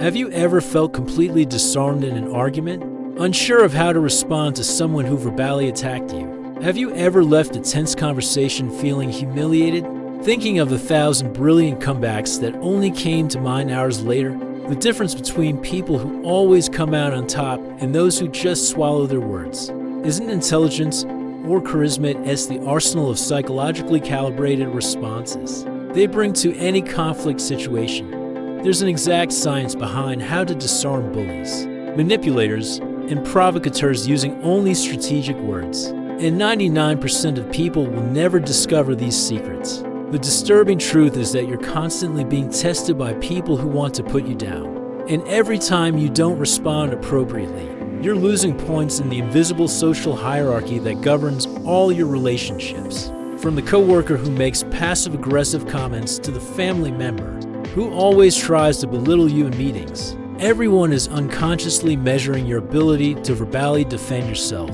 Have you ever felt completely disarmed in an argument, unsure of how to respond to someone who verbally attacked you? Have you ever left a tense conversation feeling humiliated, thinking of the 1,000 brilliant comebacks that only came to mind hours later? The difference between people who always come out on top and those who just swallow their words. Isn't intelligence or charisma as the arsenal of psychologically calibrated responses they bring to any conflict situation? There's an exact science behind how to disarm bullies, manipulators, and provocateurs using only strategic words. And 99% of people will never discover these secrets. The disturbing truth is that you're constantly being tested by people who want to put you down. And every time you don't respond appropriately, you're losing points in the invisible social hierarchy that governs all your relationships. From the coworker who makes passive-aggressive comments to the family member who always tries to belittle you in meetings, everyone is unconsciously measuring your ability to verbally defend yourself.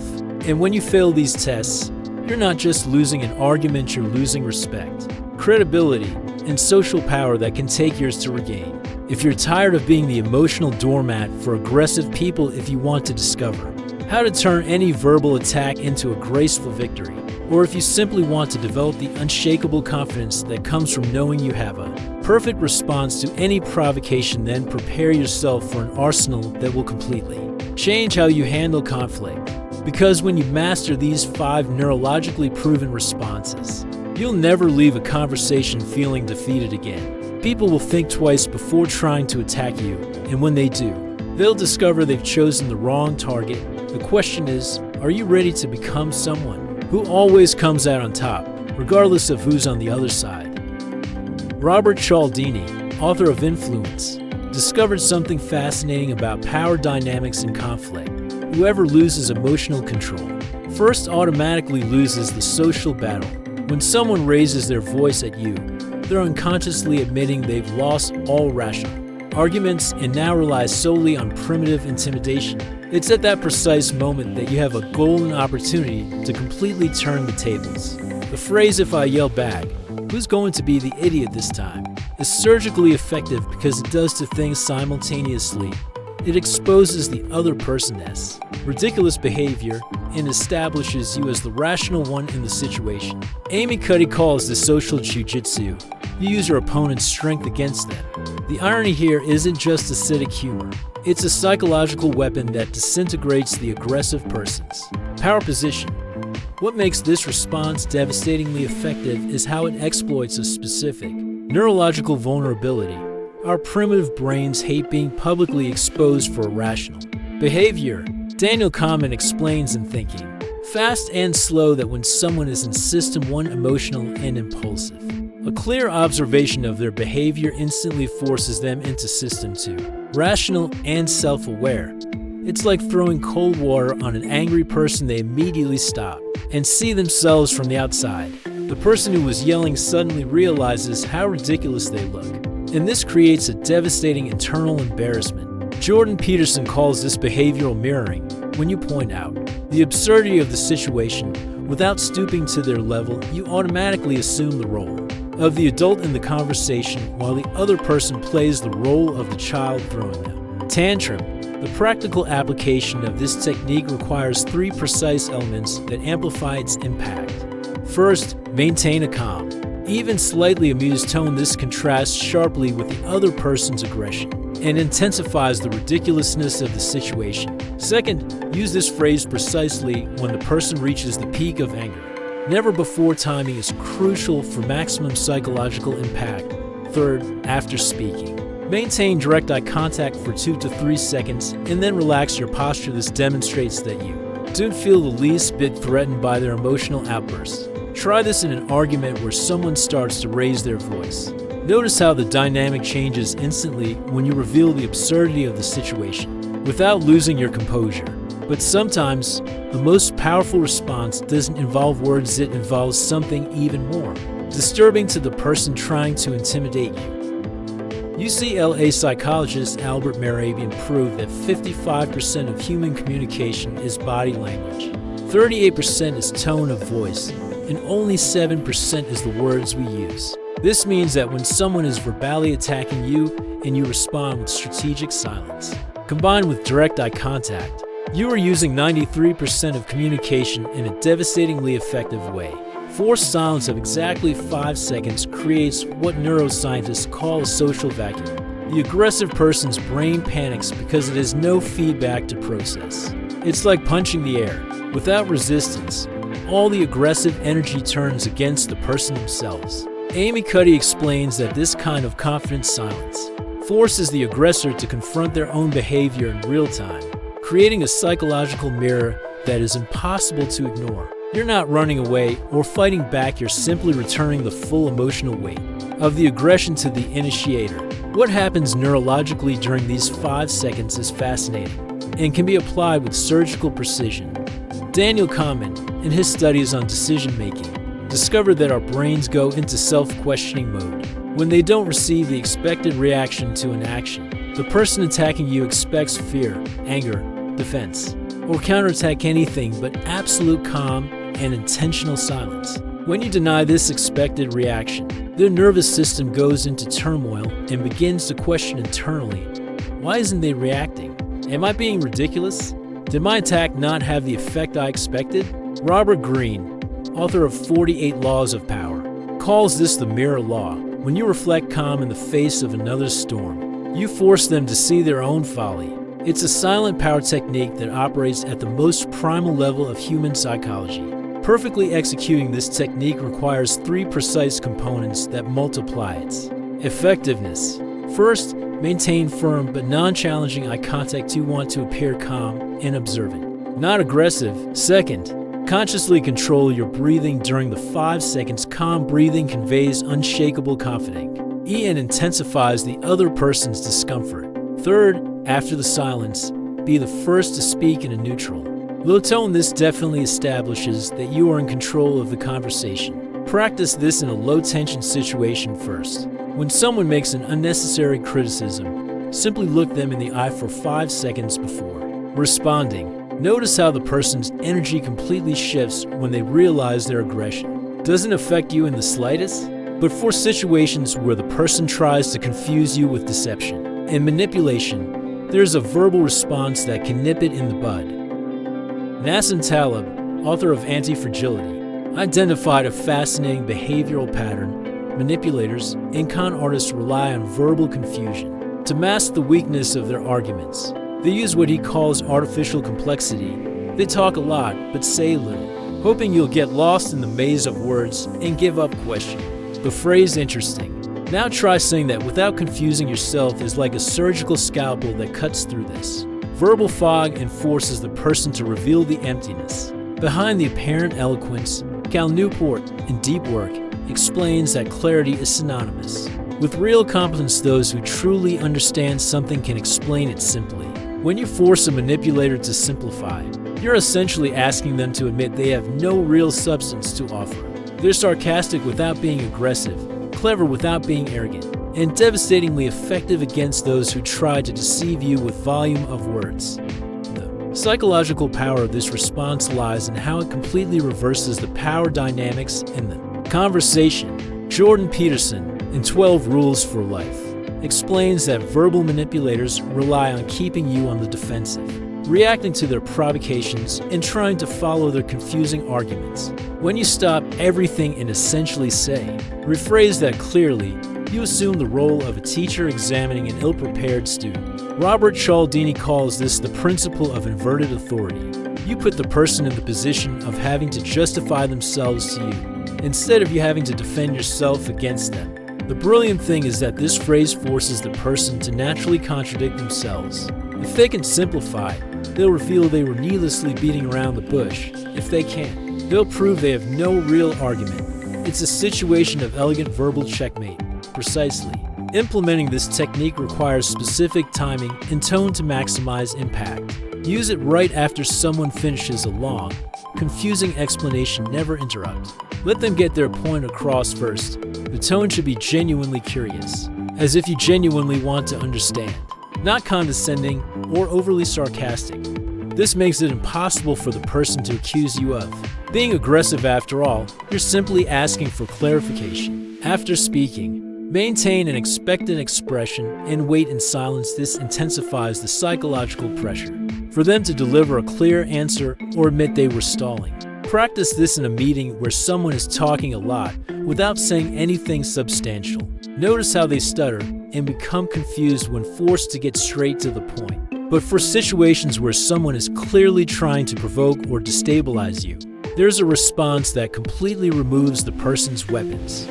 And when you fail these tests, you're not just losing an argument, you're losing respect, credibility, and social power that can take years to regain. If you're tired of being the emotional doormat for aggressive people, if you want to discover how to turn any verbal attack into a graceful victory, or if you simply want to develop the unshakable confidence that comes from knowing you have a perfect response to any provocation, then prepare yourself for an arsenal that will completely change how you handle conflict. Because when you master these 5 neurologically proven responses, you'll never leave a conversation feeling defeated again. People will think twice before trying to attack you, and when they do, they'll discover they've chosen the wrong target. The question is, are you ready to become someone who always comes out on top, regardless of who's on the other side? Robert Cialdini, author of Influence, discovered something fascinating about power dynamics in conflict. Whoever loses emotional control first automatically loses the social battle. When someone raises their voice at you, they're unconsciously admitting they've lost all rational arguments and now rely solely on primitive intimidation. It's at that precise moment that you have a golden opportunity to completely turn the tables. The phrase, "if I yell back, who's going to be the idiot this time?" is surgically effective because it does 2 things simultaneously. It exposes the other person as ridiculous behavior and establishes you as the rational one in the situation. Amy Cuddy calls this social jujitsu. You use your opponent's strength against them. The irony here isn't just acidic humor. It's a psychological weapon that disintegrates the aggressive person's power position. What makes this response devastatingly effective is how it exploits a specific neurological vulnerability. Our primitive brains hate being publicly exposed for irrational behavior. Daniel Kahneman explains in Thinking, Fast and Slow that when someone is in System 1 emotional and impulsive, a clear observation of their behavior instantly forces them into System 2, rational and self-aware. It's like throwing cold water on an angry person. They immediately stop and see themselves from the outside. The person who was yelling suddenly realizes how ridiculous they look, and this creates a devastating internal embarrassment. Jordan Peterson calls this behavioral mirroring. When you point out the absurdity of the situation without stooping to their level, you automatically assume the role of the adult in the conversation while the other person plays the role of the child throwing them tantrum. The practical application of this technique requires 3 precise elements that amplify its impact. First, maintain a calm, even slightly amused tone. This contrasts sharply with the other person's aggression and intensifies the ridiculousness of the situation. Second, use this phrase precisely when the person reaches the peak of anger. Never before timing is crucial for maximum psychological impact. Third, after speaking, maintain direct eye contact for 2 to 3 seconds and then relax your posture. This demonstrates that you don't feel the least bit threatened by their emotional outbursts. Try this in an argument where someone starts to raise their voice. Notice how the dynamic changes instantly when you reveal the absurdity of the situation without losing your composure. But sometimes, the most powerful response doesn't involve words, it involves something even more disturbing to the person trying to intimidate you. UCLA psychologist Albert Mehrabian proved that 55% of human communication is body language, 38% is tone of voice, and only 7% is the words we use. This means that when someone is verbally attacking you and you respond with strategic silence, combined with direct eye contact, you are using 93% of communication in a devastatingly effective way. Forced silence of exactly 5 seconds creates what neuroscientists call a social vacuum. The aggressive person's brain panics because it has no feedback to process. It's like punching the air. Without resistance, all the aggressive energy turns against the person themselves. Amy Cuddy explains that this kind of confident silence forces the aggressor to confront their own behavior in real time, creating a psychological mirror that is impossible to ignore. You're not running away or fighting back, you're simply returning the full emotional weight of the aggression to the initiator. What happens neurologically during these 5 seconds is fascinating and can be applied with surgical precision. Daniel Kahneman, in his studies on decision-making, discovered that our brains go into self-questioning mode when they don't receive the expected reaction to an action. The person attacking you expects fear, anger, defense, or counterattack anything but absolute calm and intentional silence. When you deny this expected reaction, their nervous system goes into turmoil and begins to question internally, why isn't they reacting? Am I being ridiculous? Did my attack not have the effect I expected? Robert Greene, author of 48 Laws of Power, calls this the mirror law. When you reflect calm in the face of another storm, you force them to see their own folly. It's a silent power technique that operates at the most primal level of human psychology. Perfectly executing this technique requires 3 precise components that multiply its effectiveness. First, maintain firm but non-challenging eye contact. You want to appear calm and observant, not aggressive. Second, consciously control your breathing during the 5 seconds. Calm breathing conveys unshakable confidence and intensifies the other person's discomfort. Third, after the silence, be the first to speak in a neutral, low tone. This definitely establishes that you are in control of the conversation. Practice this in a low-tension situation first. When someone makes an unnecessary criticism, simply look them in the eye for 5 seconds before responding. Notice how the person's energy completely shifts when they realize their aggression doesn't affect you in the slightest. But for situations where the person tries to confuse you with deception and manipulation, there's a verbal response that can nip it in the bud. Nassim Taleb, author of Anti-Fragility, identified a fascinating behavioral pattern. Manipulators and con artists rely on verbal confusion to mask the weakness of their arguments. They use what he calls artificial complexity. They talk a lot but say little, hoping you'll get lost in the maze of words and give up questioning. The phrase "interesting." Now try saying that without confusing yourself is like a surgical scalpel that cuts through this verbal fog and forces the person to reveal the emptiness behind the apparent eloquence. Cal Newport, in Deep Work, explains that clarity is synonymous with real competence. Those who truly understand something can explain it simply. When you force a manipulator to simplify, you're essentially asking them to admit they have no real substance to offer. They're sarcastic without being aggressive, clever without being arrogant, and devastatingly effective against those who try to deceive you with volume of words. The psychological power of this response lies in how it completely reverses the power dynamics in the conversation. Jordan Peterson, in 12 Rules for Life, explains that verbal manipulators rely on keeping you on the defensive, reacting to their provocations and trying to follow their confusing arguments. When you stop everything and essentially say, rephrase that clearly, you assume the role of a teacher examining an ill-prepared student. Robert Cialdini calls this the principle of inverted authority. You put the person in the position of having to justify themselves to you, instead of you having to defend yourself against them. The brilliant thing is that this phrase forces the person to naturally contradict themselves. If they can simplify, they'll reveal they were needlessly beating around the bush. If they can't, they'll prove they have no real argument. It's a situation of elegant verbal checkmate. Precisely. Implementing this technique requires specific timing and tone to maximize impact. Use it right after someone finishes a long, confusing explanation. Never interrupt. Let them get their point across first. The tone should be genuinely curious, as if you genuinely want to understand, not condescending or overly sarcastic. This makes it impossible for the person to accuse you of being aggressive. After all, you're simply asking for clarification. After speaking, maintain an expectant expression and wait in silence. This intensifies the psychological pressure for them to deliver a clear answer or admit they were stalling. Practice this in a meeting where someone is talking a lot without saying anything substantial. Notice how they stutter and become confused when forced to get straight to the point. But for situations where someone is clearly trying to provoke or destabilize you, there's a response that completely removes the person's weapons.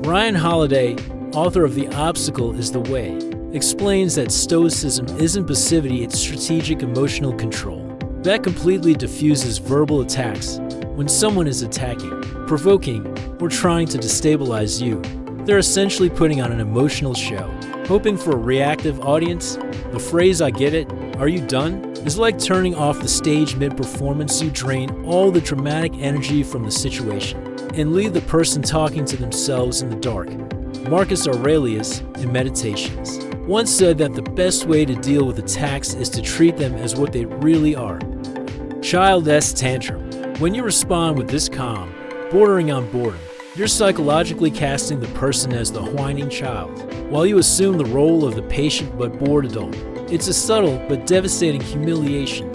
Ryan Holiday, author of The Obstacle is the Way, explains that stoicism isn't passivity, it's strategic emotional control. That completely diffuses verbal attacks. When someone is attacking, provoking, or trying to destabilize you, they're essentially putting on an emotional show, hoping for a reactive audience. The phrase "I get it, are you done?" is like turning off the stage mid-performance. You drain all the dramatic energy from the situation and leave the person talking to themselves in the dark. Marcus Aurelius, in Meditations, once said that the best way to deal with attacks is to treat them as what they really are. Child-esque tantrum. When you respond with this calm, bordering on boredom, you're psychologically casting the person as the whining child, while you assume the role of the patient but bored adult. It's a subtle but devastating humiliation.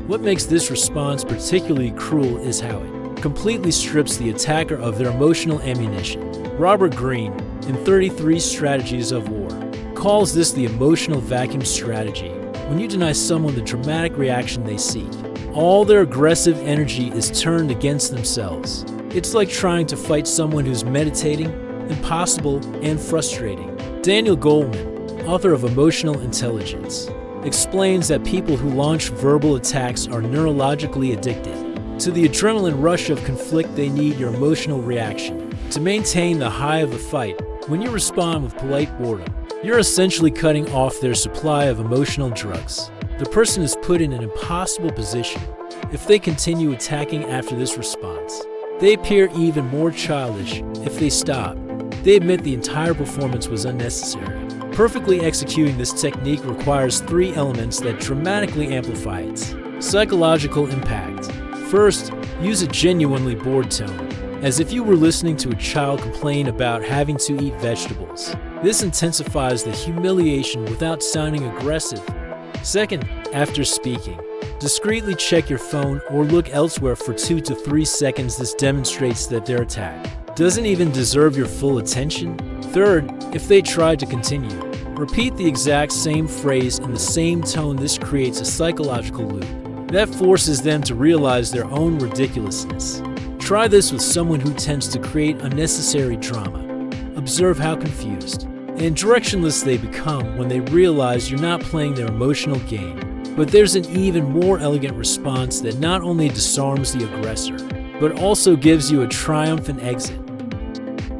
What makes this response particularly cruel is how it completely strips the attacker of their emotional ammunition. Robert Greene, in 33 Strategies of War, calls this the emotional vacuum strategy. When you deny someone the dramatic reaction they seek, all their aggressive energy is turned against themselves. It's like trying to fight someone who's meditating, impossible and frustrating. Daniel Goleman, author of Emotional Intelligence, explains that people who launch verbal attacks are neurologically addicted to the adrenaline rush of conflict. They need your emotional reaction to maintain the high of the fight. When you respond with polite boredom, you're essentially cutting off their supply of emotional drugs. The person is put in an impossible position if they continue attacking after this response. They appear even more childish if they stop. They admit the entire performance was unnecessary. Perfectly executing this technique requires 3 elements that dramatically amplify its psychological impact. First, use a genuinely bored tone, as if you were listening to a child complain about having to eat vegetables. This intensifies the humiliation without sounding aggressive. Second, after speaking, discreetly check your phone or look elsewhere for 2 to 3 seconds. This demonstrates that their attack doesn't even deserve your full attention. Third, if they try to continue, repeat the exact same phrase in the same tone. This creates a psychological loop that forces them to realize their own ridiculousness. Try this with someone who tends to create unnecessary drama. Observe how confused and directionless they become when they realize you're not playing their emotional game. But there's an even more elegant response that not only disarms the aggressor, but also gives you a triumphant exit.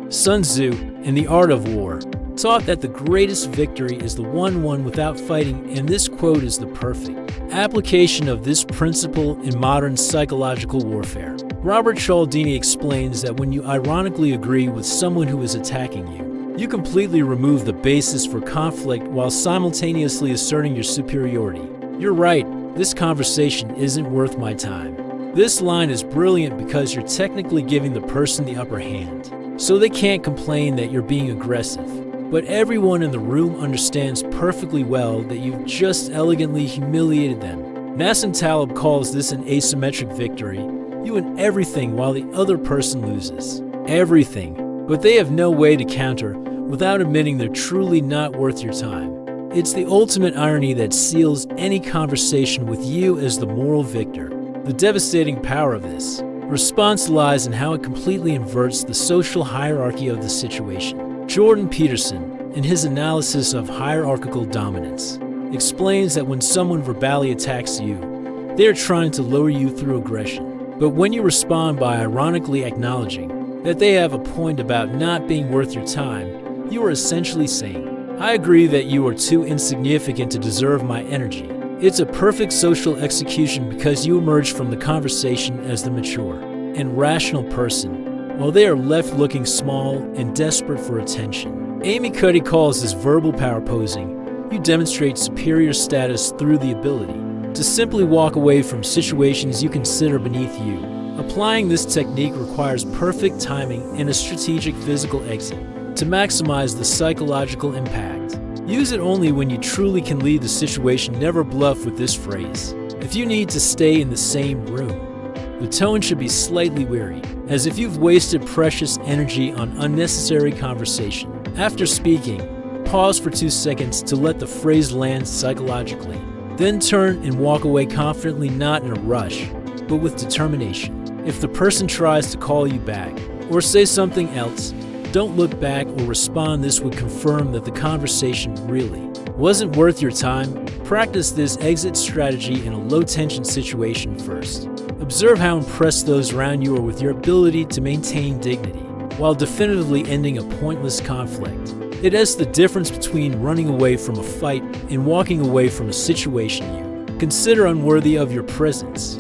Sun Tzu, in The Art of War, taught that the greatest victory is the one won without fighting, and this quote is the perfect application of this principle in modern psychological warfare. Robert Cialdini explains that when you ironically agree with someone who is attacking you, you completely remove the basis for conflict while simultaneously asserting your superiority. You're right, this conversation isn't worth my time. This line is brilliant because you're technically giving the person the upper hand, so they can't complain that you're being aggressive. But everyone in the room understands perfectly well that you've just elegantly humiliated them. Nassim Taleb calls this an asymmetric victory. You win everything while the other person loses. Everything. But they have no way to counter without admitting they're truly not worth your time. It's the ultimate irony that seals any conversation with you as the moral victor. The devastating power of this response lies in how it completely inverts the social hierarchy of the situation. Jordan Peterson, in his analysis of hierarchical dominance, explains that when someone verbally attacks you, they are trying to lower you through aggression. But when you respond by ironically acknowledging that they have a point about not being worth your time, you are essentially saying, I agree that you are too insignificant to deserve my energy. It's a perfect social execution because you emerge from the conversation as the mature and rational person, while they are left looking small and desperate for attention. Amy Cuddy calls this verbal power posing. You demonstrate superior status through the ability to simply walk away from situations you consider beneath you, a Applying this technique requires perfect timing and a strategic physical exit to maximize the psychological impact. Use it only when you truly can leave the situation. Never bluff with this phrase. If you need to stay in the same room, the tone should be slightly weary, as if you've wasted precious energy on unnecessary conversation. After speaking, pause for 2 seconds to let the phrase land psychologically. Then turn and walk away confidently, not in a rush, but with determination. If the person tries to call you back or say something else, don't look back or respond. This would confirm that the conversation really wasn't worth your time. Practice this exit strategy in a low-tension situation first. Observe how impressed those around you are with your ability to maintain dignity while definitively ending a pointless conflict. It is the difference between running away from a fight and walking away from a situation you consider unworthy of your presence.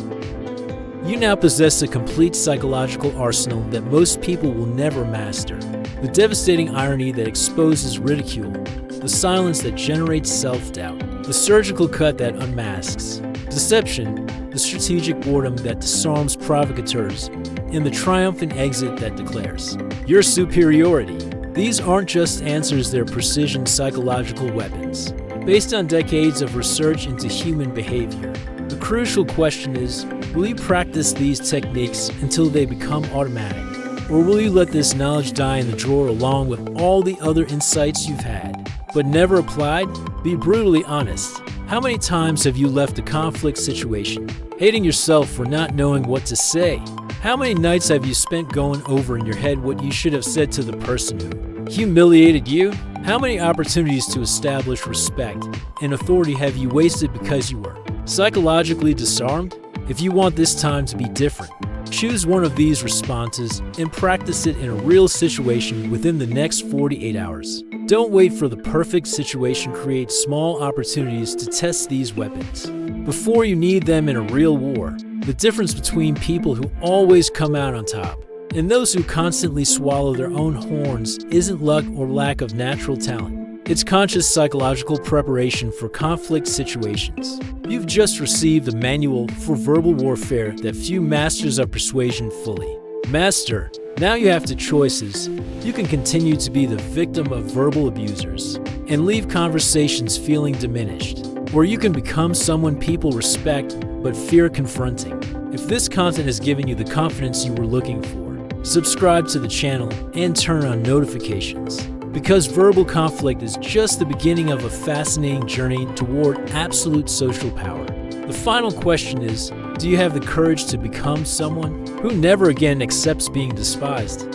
You now possess a complete psychological arsenal that most people will never master. The devastating irony that exposes ridicule, the silence that generates self-doubt, the surgical cut that unmasks deception, the strategic boredom that disarms provocateurs, and the triumphant exit that declares your superiority. These aren't just answers, they're precision psychological weapons. Based on decades of research into human behavior, the crucial question is, will you practice these techniques until they become automatic? Or will you let this knowledge die in the drawer along with all the other insights you've had, but never applied? Be brutally honest. How many times have you left a conflict situation, hating yourself for not knowing what to say? How many nights have you spent going over in your head what you should have said to the person who humiliated you? How many opportunities to establish respect and authority have you wasted because you were psychologically disarmed? If you want this time to be different, choose one of these responses and practice it in a real situation within the next 48 hours. Don't wait for the perfect situation. Create small opportunities to test these weapons before you need them in a real war. The difference between people who always come out on top and those who constantly swallow their own horns isn't luck or lack of natural talent. It's conscious psychological preparation for conflict situations. You've just received a manual for verbal warfare that few masters of persuasion fully master. Now you have two choices. You can continue to be the victim of verbal abusers and leave conversations feeling diminished, or you can become someone people respect but fear confronting. If this content has given you the confidence you were looking for, subscribe to the channel and turn on notifications, because verbal conflict is just the beginning of a fascinating journey toward absolute social power. The final question is, do you have the courage to become someone who never again accepts being despised?